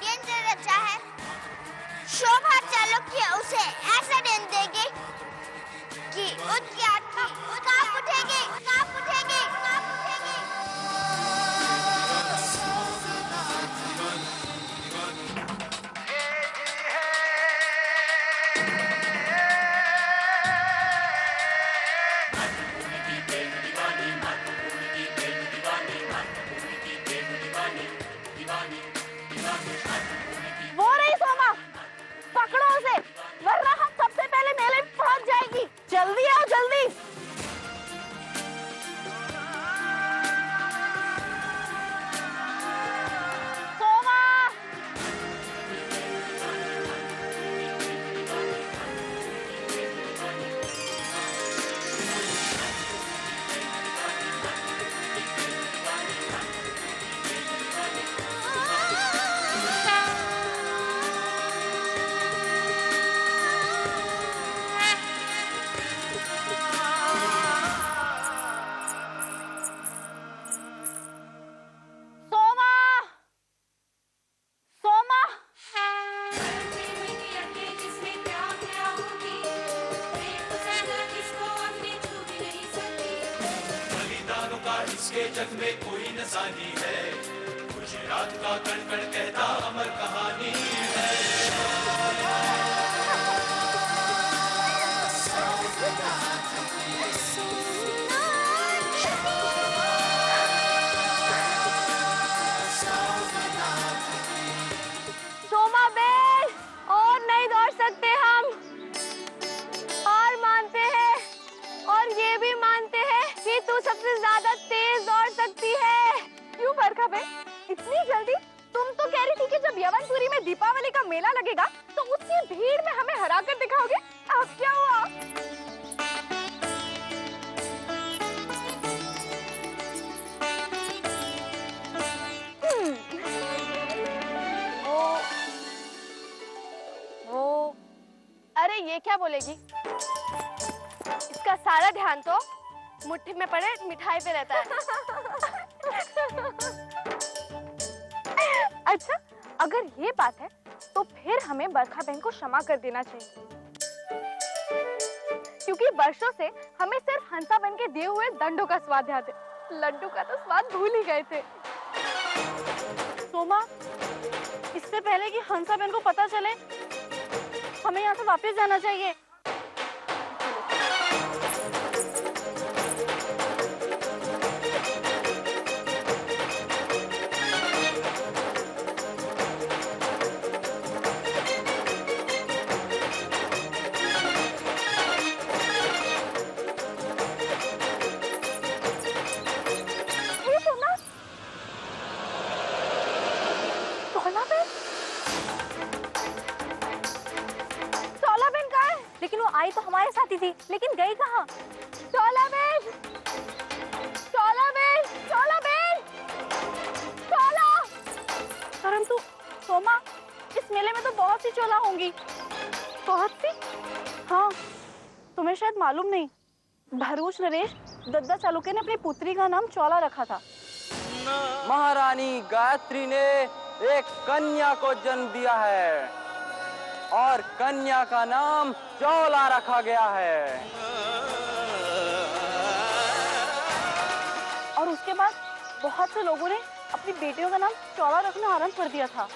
षड्यंत्र रचा है। शोभा चालुक्य उसे ऐसा दंड देगी कि उसकी आत्मा कांप उठेगी, कांप उठेगी, कांप उठेगी। वो रही सोमा, पकड़ो उसे, वरना हम सबसे पहले मेले में पहुंच जाएगी। जल्दी आओ, जल्दी। सोमा, सोमा, सोमा। बलिदानों का इसके जग में कोई निशानी है, गुजरात का कण कण कहता अमर कहानी है। सोमा बेन, और नहीं दौड़ सकते हम। हार मानते हैं और ये भी मानते हैं कि तू सबसे ज्यादा तेज दौड़ सकती है। क्यों बरखा बेन, इतनी जल्दी? तुम तो कह रही थी कि जब यवनपुरी में दीपावली का मेला लगेगा तो उसी भीड़ में हमें हरा कर दिखाओगे। अब क्या हुआ? वो अरे ये क्या बोलेगी? इसका सारा ध्यान तो मुट्ठी में पड़े मिठाई पे रहता है। अच्छा, अगर ये बात है तो फिर हमें बरखा बहन को क्षमा कर देना चाहिए, क्योंकि वर्षों से हमें सिर्फ हंसा बहन के दिए हुए दंडों का स्वाद याद है। लड्डू का तो स्वाद भूल ही गए थे। सोमा, इससे पहले कि हंसा बहन को पता चले, हमें यहाँ से वापस जाना चाहिए। ये सोना, सोना बहन, सोला बहन कहाँ है? लेकिन वो आई तो हमारे साथ ही थी, लेकिन गई कहाँ? सोला बहन, सोला बहन, सोला बहन, सोला। परंतु सोमा, इस मेले में तो बहुत सी चोला होंगी। बहुत सी? हाँ, तुम्हें शायद मालूम नहीं, भरूच नरेश दद्दा चालुक्य ने अपनी पुत्री का नाम चौला रखा था। महारानी गायत्री ने एक कन्या को जन्म दिया है और कन्या का नाम चौला रखा गया है। और उसके बाद बहुत से लोगों ने अपनी बेटियों का नाम चौला रखना आरंभ कर दिया था।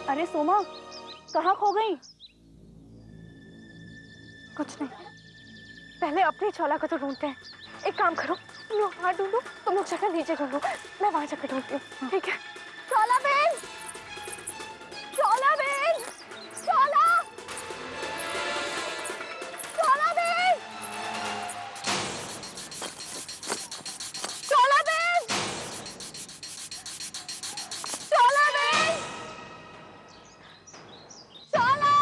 अरे सोमा, कहाँ खो गई? कुछ नहीं, पहले अपनी चौला को तो ढूंढते हैं। एक काम करो, तुम लोग वहाँ ढूंढो, तुम लोग जगह नीचे ढूंढो, मैं वहाँ जाकर ढूंढती हूँ। ठीक है? चौला बहन, चौला बहन, चौला, चौला बहन, चौला बहन, चौला बहन, चौला।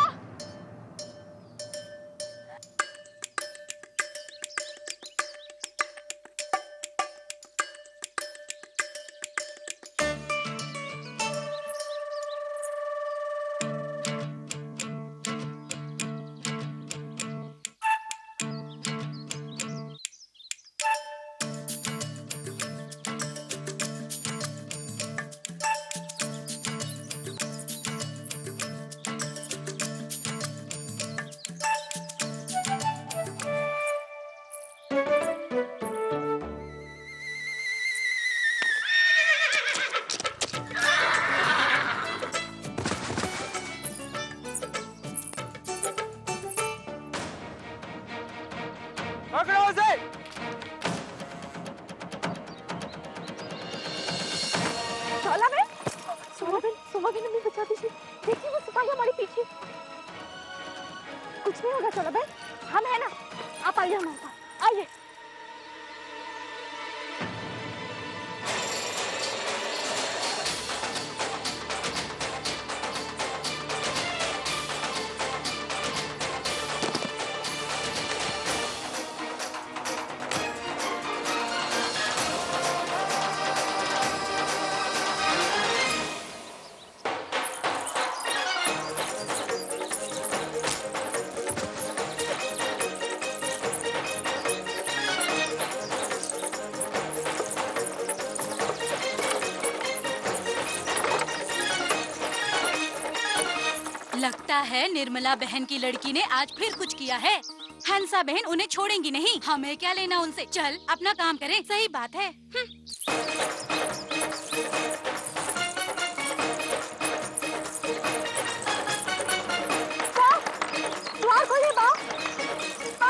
पकड़ो उसे। चौला बहन, सोमा बहन हमें बचा दीजिए। देखिए वो सिपाही हमारे पीछे। कुछ नहीं होगा चौला बहन, हम है ना। आप आइए हमारे पास, आइए। लगता है निर्मला बहन की लड़की ने आज फिर कुछ किया है। हंसा बहन उन्हें छोड़ेंगी नहीं। हमें क्या लेना उनसे। चल अपना काम करें। सही बात है। द्वार खोलिए बा,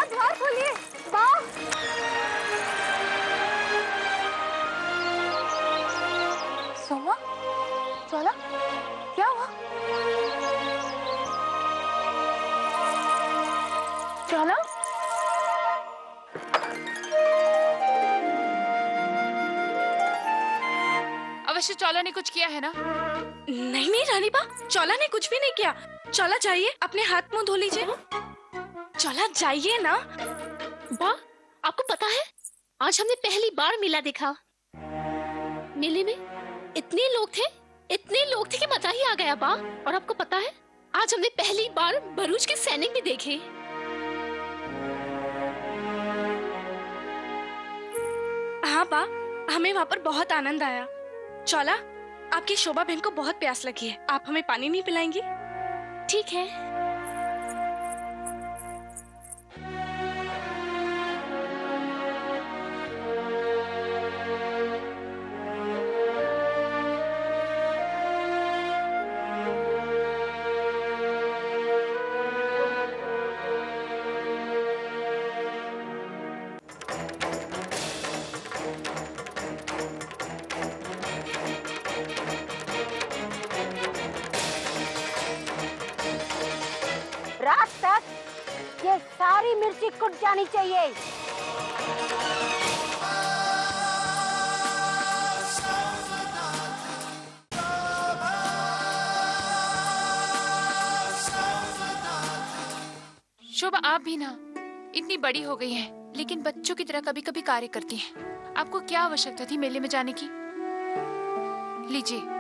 द्वार खोलिए बा। सोमा, चौला, क्या हुआ? चौला? अवश्य चौला ने कुछ किया है ना? नहीं नहीं रानी बा, चौला ने कुछ भी नहीं किया। चौला जाइए, अपने हाथ मुंह धो लीजिए। चौला जाइए ना। बा, आपको पता है आज हमने पहली बार मेला देखा। मेले में इतने लोग थे कि मजा ही आ गया बा। और आपको पता है आज हमने पहली बार भरूच के सैनिक भी देखे। हाँ बा, हमें वहाँ पर बहुत आनंद आया। चौला, आपकी शोभा बहन को बहुत प्यास लगी है, आप हमें पानी नहीं पिलाएंगी? ठीक है। रात तक ये सारी मिर्ची कुट जानी चाहिए। शोभा, आप भी ना इतनी बड़ी हो गई हैं, लेकिन बच्चों की तरह कभी कभी कार्य करती हैं। आपको क्या आवश्यकता थी मेले में जाने की? लीजिए।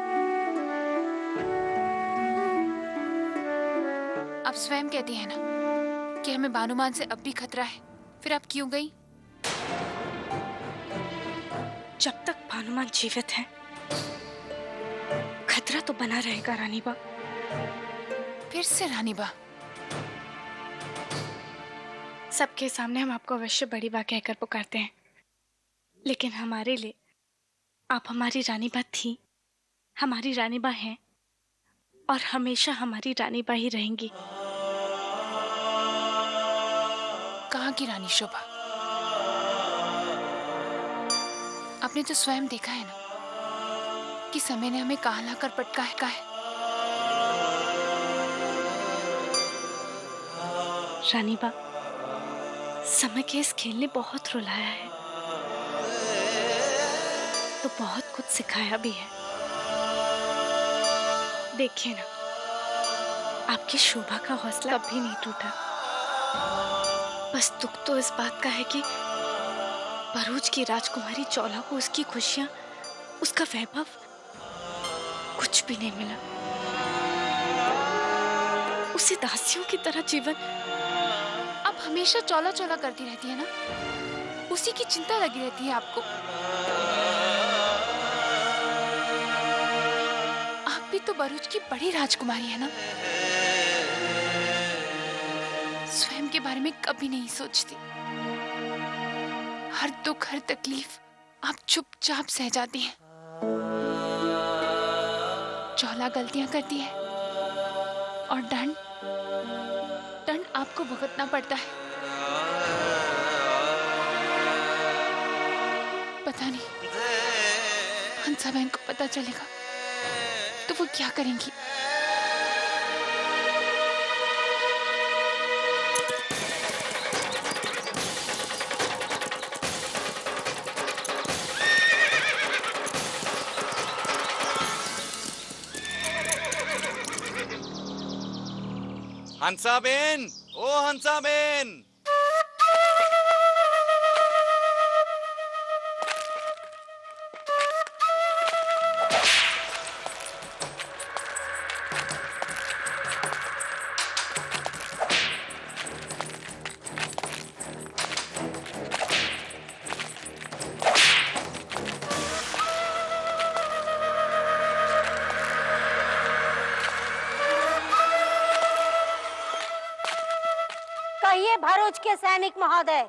आप स्वयं कहती हैं ना कि हमें भानुमान से अब भी खतरा है, फिर आप क्यों गई? जब तक भानुमान जीवित है खतरा तो बना रहेगा रानी बा। फिर से रानी बा। सबके सामने हम आपको अवश्य बड़ी बा कहकर पुकारते हैं, लेकिन हमारे लिए आप हमारी रानी बा थी, हमारी रानी बा हैं और हमेशा हमारी रानी बा ही रहेंगी। कहाँ की रानी शोभा? आपने तो स्वयं देखा है ना कि समय ने हमें कहाँ लाकर पटका है। रानी बा, समय के इस खेल ने बहुत रुलाया है तो बहुत कुछ सिखाया भी है। देखिए ना, आपकी शोभा का हौसला कभी नहीं टूटा। बस दुख तो इस बात का है कि भरूच की राजकुमारी चौला को उसकी खुशियां, उसका वैभव कुछ भी नहीं मिला। उसे दासियों की तरह जीवन। आप हमेशा चौला चौला करती रहती है ना, उसी की चिंता लगी रहती है आपको। आप भी तो भरूच की बड़ी राजकुमारी है ना, स्वयं के बारे में कभी नहीं सोचती। हर दुख, हर तकलीफ आप चुपचाप सह जाती हैं। चौला गलतियां करती है और दंड आपको भुगतना पड़ता है। पता नहीं हंसा बहन को पता चलेगा तो वो क्या करेंगी। हंसाबेन, ओ हंसाबेन। कहिए भरूच के सैनिक महोदय,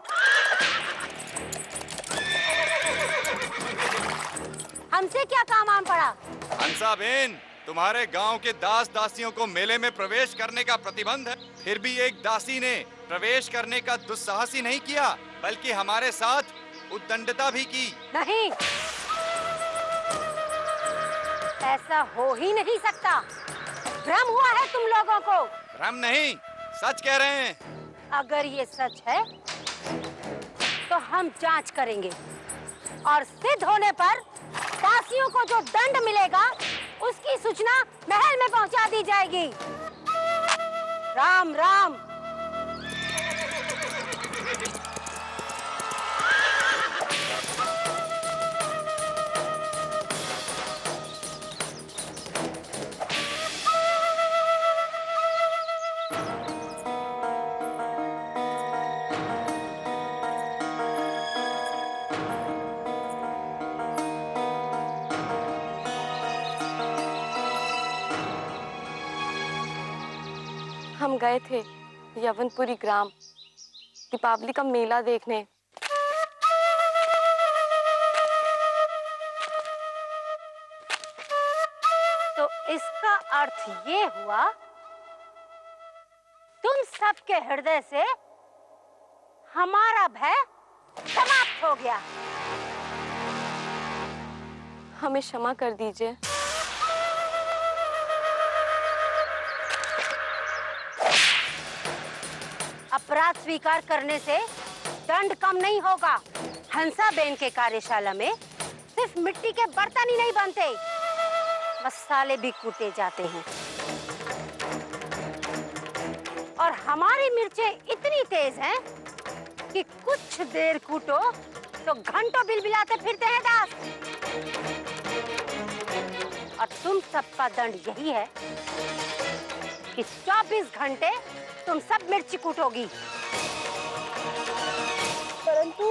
हमसे क्या काम आन पड़ा? हंसाबेन, तुम्हारे गांव के दास दासियों को मेले में प्रवेश करने का प्रतिबंध है, फिर भी एक दासी ने प्रवेश करने का दुस्साहस ही नहीं किया, बल्कि हमारे साथ उद्दंडता भी की। नहीं, ऐसा हो ही नहीं सकता। भ्रम हुआ है तुम लोगों को। भ्रम नहीं, सच कह रहे हैं। अगर ये सच है तो हम जांच करेंगे और सिद्ध होने पर दासियों को जो दंड मिलेगा उसकी सूचना महल में पहुंचा दी जाएगी। राम राम। हम गए थे यवनपुरी ग्राम दीपावली का मेला देखने। तो इसका अर्थ ये हुआ तुम सबके हृदय से हमारा भय समाप्त हो गया। हमें क्षमा कर दीजिए। अपराध स्वीकार करने से दंड कम नहीं होगा। हंसाबेन के कार्यशाला में सिर्फ मिट्टी के बर्तन ही नहीं बनते, मसाले भी कूटे जाते हैं। और हमारी मिर्चें इतनी तेज हैं कि कुछ देर कूटो तो घंटों बिलबिलाते फिरते हैं दास। और तुम सबका दंड यही है कि 24 घंटे तुम सब मिर्ची कूटोगी। परंतु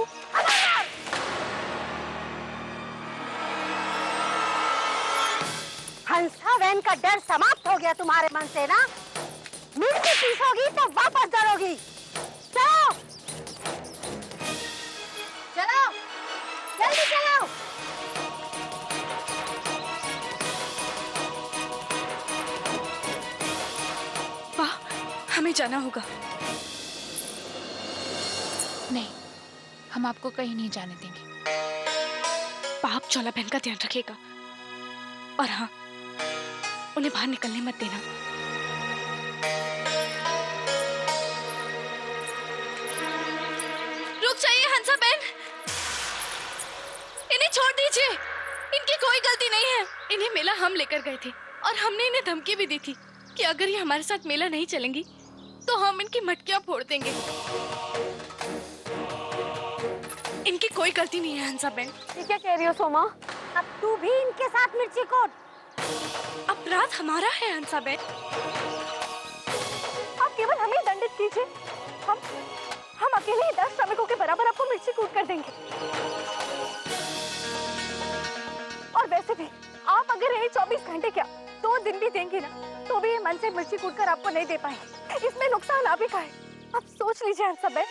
हंसाबेन का डर समाप्त हो गया तुम्हारे मन से ना? मिर्ची पीसोगी तो वापस डरोगी। चलो चलो जल्दी चलो। वाह, हमें जाना होगा। नहीं, हम आपको कहीं नहीं जाने देंगे। पाप चौला बहन का ध्यान रखेगा और हाँ, उन्हें बाहर निकलने मत देना। रुक जाइए हंसा बहन, इन्हें छोड़ दीजिए। इनकी कोई गलती नहीं है। इन्हें मेला हम लेकर गए थे और हमने इन्हें धमकी भी दी थी कि अगर ये हमारे साथ मेला नहीं चलेंगी तो हम इनकी मटकियां फोड़ देंगे। इनकी कोई गलती नहीं है हंसा बहन। ये क्या कह रही हो सोमा? अब तू भी इनके साथ मिर्ची कोट। अपराध हमारा है हंसा बहन। आप केवल हमें दंडित कीजिए, हम अकेले ही 10 श्रमिकों के बराबर आपको मिर्ची कूट कर देंगे। और वैसे भी आप अगर यही 24 घंटे क्या 2 दिन भी देंगे ना तो भी ये मन से मिर्ची कूट कर आपको नहीं दे पाएंगे। इसमें नुकसान आप ही का है। आप सोच लीजिए हंसा बहन।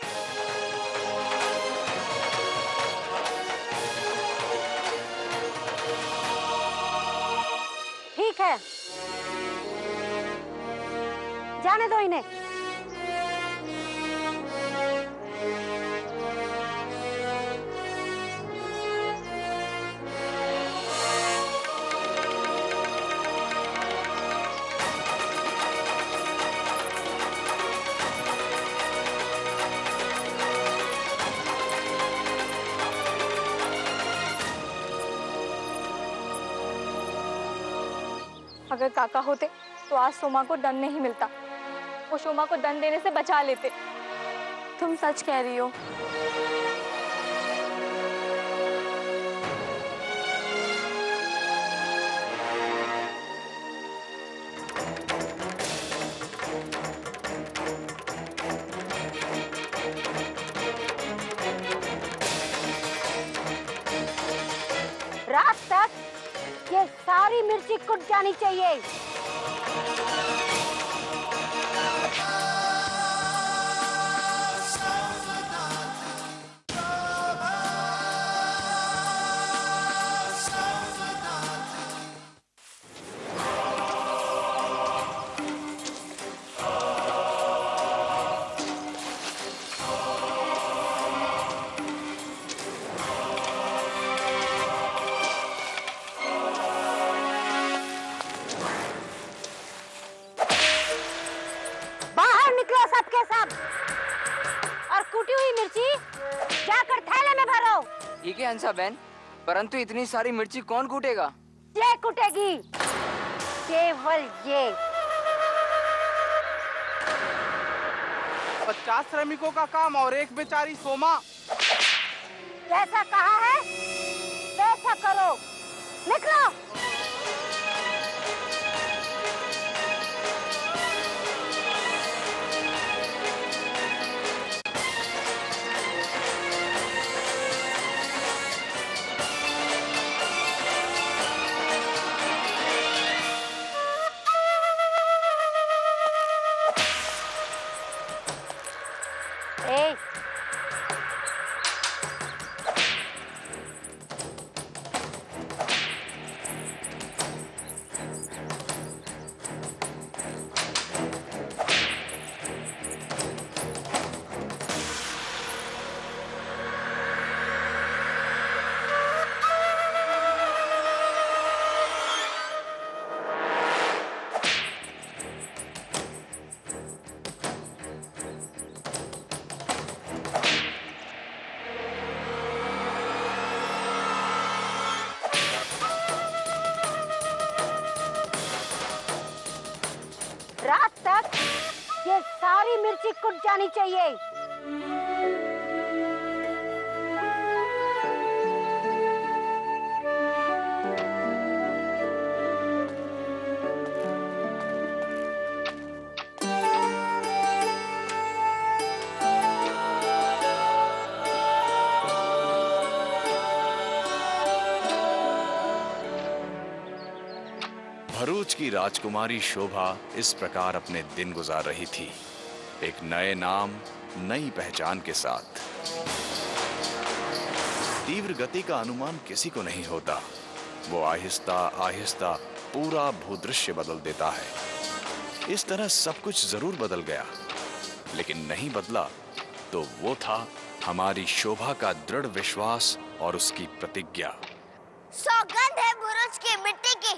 ठीक है, जाने दो इन्हें। अगर काका होते तो आज सोमा को दंड नहीं मिलता। वो सोमा को दंड देने से बचा लेते। तुम सच कह रही हो। रात तक ये सारी मिर्ची कुट जानी चाहिए। सबके सब और कुटी हुई मिर्ची जाकर थैले में भरो। ठीक है हंसा बहन, परंतु इतनी सारी मिर्ची कौन कूटेगा? ये कुटेगी, केवल ये। 50 श्रमिकों का काम और एक बेचारी सोमा। जैसा कहा है वैसा करो, निकलो। रात तक ये सारी मिर्ची कुट जानी चाहिए। भरूच की राजकुमारी शोभा इस प्रकार अपने दिन गुजार रही थी, एक नए नाम, नई पहचान के साथ। तीव्र गति का अनुमान किसी को नहीं होता। वो आहिस्ता आहिस्ता पूरा भूदृश्य बदल देता है। इस तरह सब कुछ जरूर बदल गया, लेकिन नहीं बदला तो वो था हमारी शोभा का दृढ़ विश्वास और उसकी प्रतिज्ञा। सौगंध है भरूच की मिट्टी की,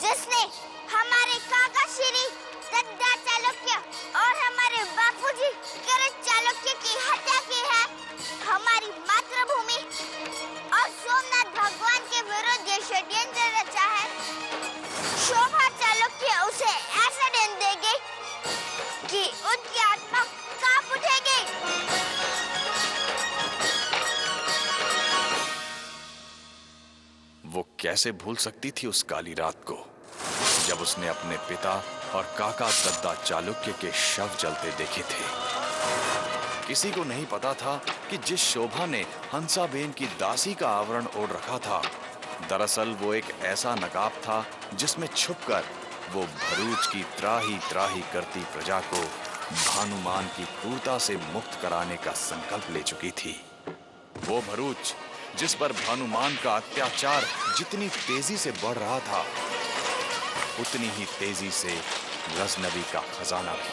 जिसने हमारे काका श्री दद्दा चालुक्य और हमारे बापूजी गरज चालुक्य की हत्या की है। हमारी मातृभूमि और सोमनाथ भगवान के विरुद्ध ये षड्यंत्र रचा है। शोभा चालुक्य उसे ऐसा दंड देगी कि उनकी आत्मा कांप उठेगी। वो कैसे भूल सकती थी उस काली रात को, जब उसने अपने पिता और काका दद्दा चालुक्य के शव जलते देखे थे। किसी को नहीं पता था कि जिस शोभा ने हंसाबेन की दासी का आवरण ओढ़ रखा था, दरअसल वो एक ऐसा नकाब था जिसमें छुपकर वो भरूच की त्राही त्राही करती प्रजा को भानुमान की क्रूरता से मुक्त कराने का संकल्प ले चुकी थी। वो भरूच जिस पर भानुमान का अत्याचार जितनी तेजी से बढ़ रहा था, उतनी ही तेजी से गजनवी का खजाना भी।